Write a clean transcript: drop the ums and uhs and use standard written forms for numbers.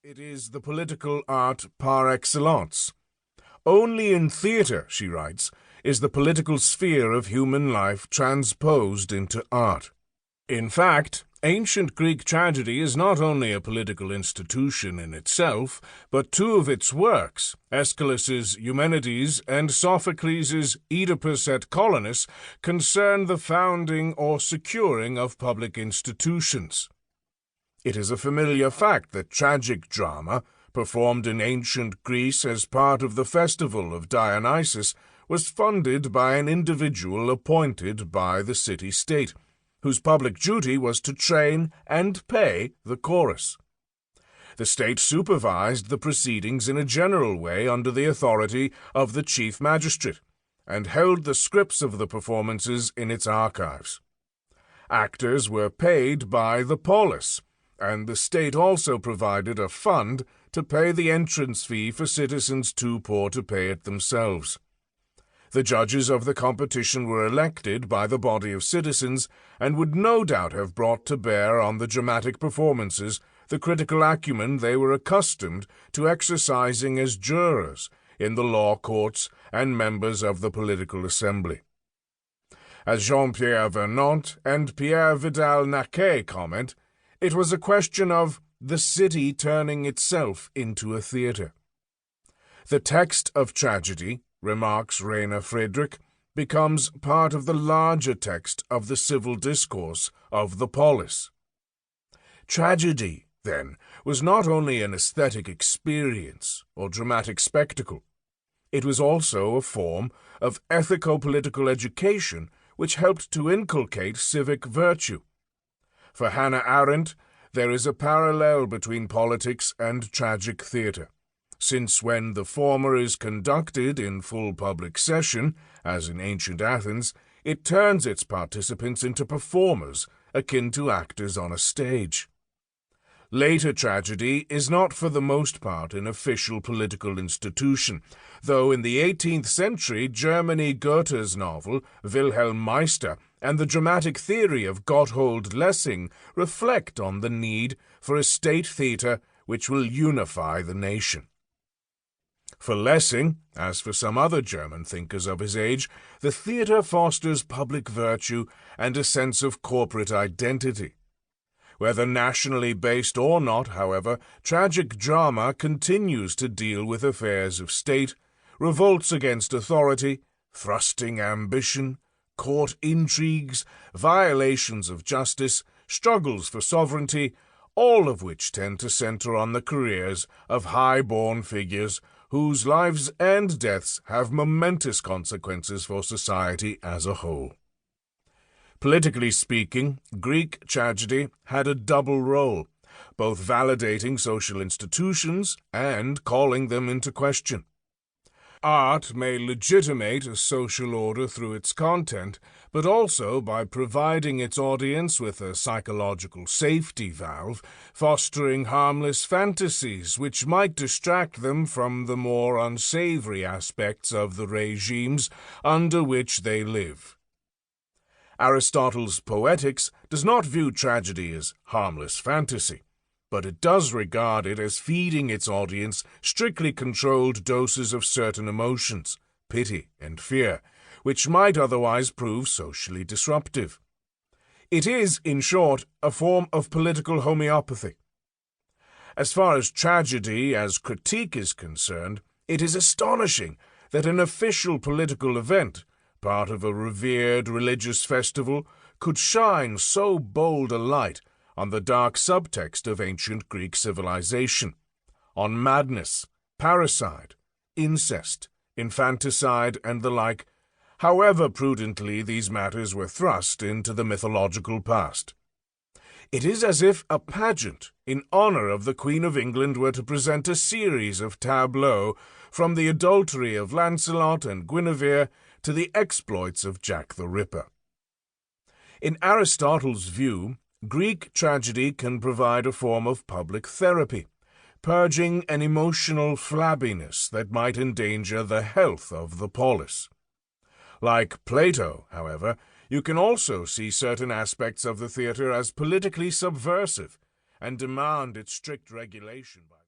It is the political art par excellence. Only in theatre, she writes, is the political sphere of human life transposed into art. In fact, ancient Greek tragedy is not only a political institution in itself, but two of its works, Aeschylus's Eumenides and Sophocles' Oedipus et Colonus, concern the founding or securing of public institutions. It is a familiar fact that tragic drama, performed in ancient Greece as part of the festival of Dionysus, was funded by an individual appointed by the city-state, whose public duty was to train and pay the chorus. The state supervised the proceedings in a general way under the authority of the chief magistrate, and held the scripts of the performances in its archives. Actors were paid by the polis, and the state also provided a fund to pay the entrance fee for citizens too poor to pay it themselves. The judges of the competition were elected by the body of citizens and would no doubt have brought to bear on the dramatic performances the critical acumen they were accustomed to exercising as jurors in the law courts and members of the political assembly. As Jean-Pierre Vernant and Pierre Vidal-Naquet comment, it was a question of the city turning itself into a theatre. The text of tragedy, remarks Rainer Friedrich, becomes part of the larger text of the civil discourse of the polis. Tragedy, then, was not only an aesthetic experience or dramatic spectacle. It was also a form of ethico-political education which helped to inculcate civic virtue. For Hannah Arendt, there is a parallel between politics and tragic theatre, since when the former is conducted in full public session, as in ancient Athens, it turns its participants into performers, akin to actors on a stage. Later tragedy is not for the most part an official political institution, though in the 18th century Germany Goethe's novel Wilhelm Meister and the dramatic theory of Gotthold Lessing reflect on the need for a state theatre which will unify the nation. For Lessing, as for some other German thinkers of his age, the theatre fosters public virtue and a sense of corporate identity. Whether nationally based or not, however, tragic drama continues to deal with affairs of state, revolts against authority, thrusting ambition, court intrigues, violations of justice, struggles for sovereignty, all of which tend to center on the careers of high-born figures whose lives and deaths have momentous consequences for society as a whole. Politically speaking, Greek tragedy had a double role, both validating social institutions and calling them into question. Art may legitimate a social order through its content, but also by providing its audience with a psychological safety valve, fostering harmless fantasies which might distract them from the more unsavory aspects of the regimes under which they live. Aristotle's Poetics does not view tragedy as harmless fantasy, but it does regard it as feeding its audience strictly controlled doses of certain emotions, pity and fear, which might otherwise prove socially disruptive. It is, in short, a form of political homeopathy. As far as tragedy as critique is concerned, it is astonishing that an official political event, part of a revered religious festival, could shine so bold a light on the dark subtext of ancient Greek civilization, on madness, parricide, incest, infanticide, and the like, however prudently these matters were thrust into the mythological past. It is as if a pageant in honor of the Queen of England were to present a series of tableaux from the adultery of Lancelot and Guinevere to the exploits of Jack the Ripper. In Aristotle's view, Greek tragedy can provide a form of public therapy, purging an emotional flabbiness that might endanger the health of the polis. Like Plato, however, you can also see certain aspects of the theatre as politically subversive and demand its strict regulation by